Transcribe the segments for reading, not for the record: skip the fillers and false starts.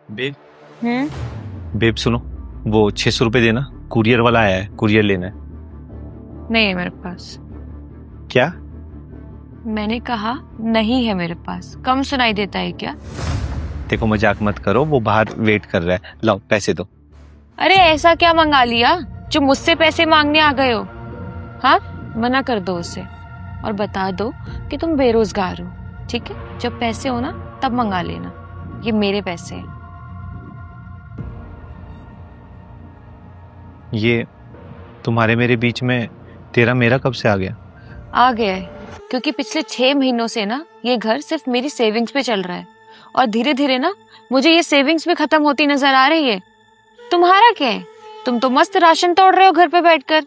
Babe. Babe सुनो, वो 600 रुपये देना, कुरियर वाला आया है, कुरियर लेना है। नहीं है मेरे पास। क्या? मैंने कहा नहीं है मेरे पास। कम सुनाई देता है क्या? देखो मजाक मत करो, वो बाहर वेट कर रहा है, लाओ पैसे दो। अरे ऐसा क्या मंगा लिया जो मुझसे पैसे मांगने आ गए हो? हाँ, मना कर दो उसे और बता दो कि तुम बेरोजगार हो। ठीक है, जब पैसे हो ना तब मंगा लेना, ये मेरे पैसे हैं। ये तुम्हारे मेरे बीच में तेरा मेरा कब से आ गया? आ गया है क्योंकि पिछले 6 महीनों से ना ये घर सिर्फ मेरी सेविंग्स पे चल रहा है और धीरे धीरे ना मुझे ये सेविंग्स भी खत्म होती नजर आ रही है। तुम्हारा क्या है? तुम तो मस्त राशन तोड़ रहे हो घर पे बैठकर।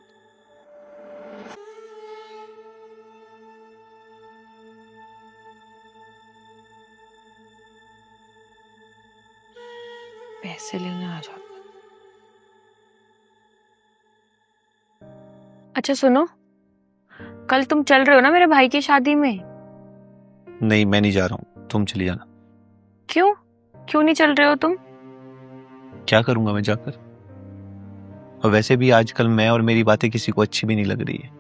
पैसे लेने आ जाओ। अच्छा सुनो, कल तुम चल रहे हो ना मेरे भाई की शादी में? नहीं, मैं नहीं जा रहा हूँ, तुम चली जाना। क्यों? क्यों नहीं चल रहे हो तुम? क्या करूंगा मैं जाकर? और वैसे भी आजकल मैं और मेरी बातें किसी को अच्छी भी नहीं लग रही है।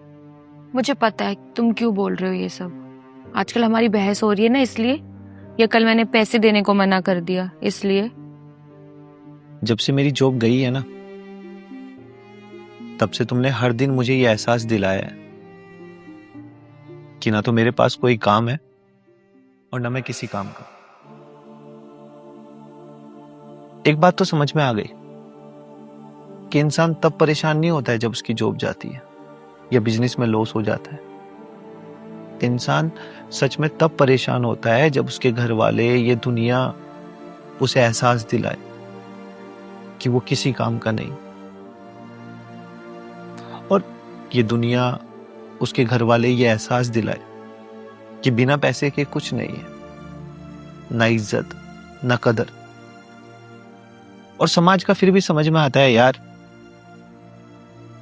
मुझे पता है तुम क्यों बोल रहे हो ये सब। आजकल हमारी बहस हो रही है ना इसलिए, या कल मैंने पैसे देने को मना कर दिया इसलिए? जब से मेरी जॉब गई है ना, तब से तुमने हर दिन मुझे ये एहसास दिलाया है कि ना तो मेरे पास कोई काम है और ना मैं किसी काम का। एक बात तो समझ में आ गई कि इंसान तब परेशान नहीं होता है जब उसकी जॉब जाती है या बिजनेस में लॉस हो जाता है। इंसान सच में तब परेशान होता है जब उसके घर वाले, ये दुनिया उसे एहसास दिलाए कि वो किसी काम का नहीं, और ये दुनिया, उसके घर वाले ये एहसास दिलाए कि बिना पैसे के कुछ नहीं है, ना इज्जत ना कदर। और समाज का फिर भी समझ में आता है यार,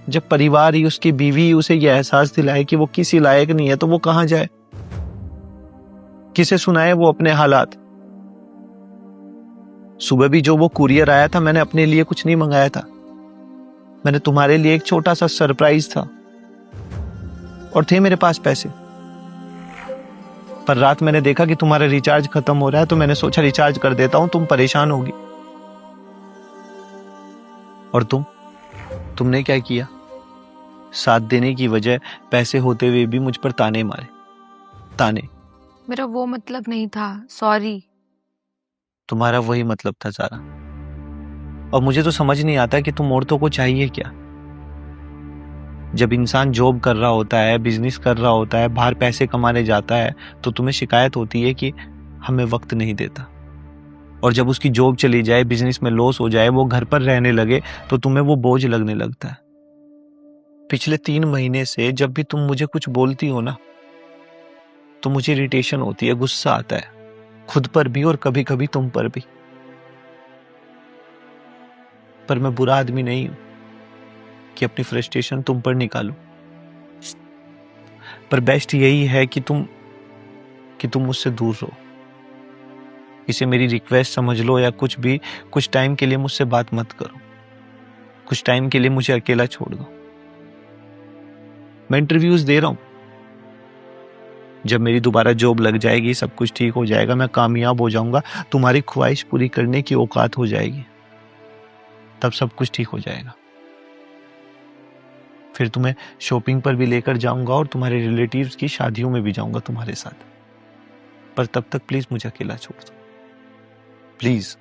जब परिवार ही, उसकी बीवी उसे यह एहसास दिलाए कि वो किसी लायक नहीं है, तो वो कहां जाए, किसे सुनाए वो अपने हालात। सुबह भी जो वो कुरियर आया था, मैंने अपने लिए कुछ नहीं मंगाया था, मैंने तुम्हारे लिए एक छोटा सा सरप्राइज था, और थे मेरे पास पैसे। पर रात मैंने देखा कि तुम्हारा रिचार्ज खत्म हो रहा है, तो मैंने सोचा रिचार्ज कर देता हूं, तुम परेशान होगी। और तुमने क्या किया? साथ देने की वजह पैसे होते हुए भी मुझ पर ताने मारे, ताने। मेरा वो मतलब नहीं था, सॉरी। तुम्हारा वही मतलब था सारा। और मुझे तो समझ नहीं आता कि तुम औरतों को चाहिए क्या। जब इंसान जॉब कर रहा होता है, बिजनेस कर रहा होता है, बाहर पैसे कमाने जाता है, तो तुम्हें शिकायत होती है कि हमें वक्त नहीं देता। और जब उसकी जॉब चली जाए, बिजनेस में लॉस हो जाए, वो घर पर रहने लगे, तो तुम्हें वो बोझ लगने लगता है। पिछले 3 महीने से जब भी तुम मुझे कुछ बोलती हो ना, तो मुझे इरिटेशन होती है, गुस्सा आता है, खुद पर भी और कभी कभी तुम पर भी। पर मैं बुरा आदमी नहीं हूं कि अपनी फ्रस्ट्रेशन तुम पर निकालूं। पर बेस्ट यही है कि तुम मुझसे दूर रहो। इसे मेरी रिक्वेस्ट समझ लो या कुछ भी, कुछ टाइम के लिए मुझसे बात मत करो, कुछ टाइम के लिए मुझे अकेला छोड़ दो। मैं इंटरव्यूज दे रहा हूं, जब मेरी दोबारा जॉब लग जाएगी, सब कुछ ठीक हो जाएगा, मैं कामयाब हो जाऊंगा, तुम्हारी ख्वाहिश पूरी करने की औकात हो जाएगी, तब सब कुछ ठीक हो जाएगा। फिर तुम्हें शॉपिंग पर भी लेकर जाऊंगा और तुम्हारे रिलेटिव्स की शादियों में भी जाऊंगा तुम्हारे साथ। पर तब तक प्लीज मुझे अकेला छोड़ दो, प्लीज।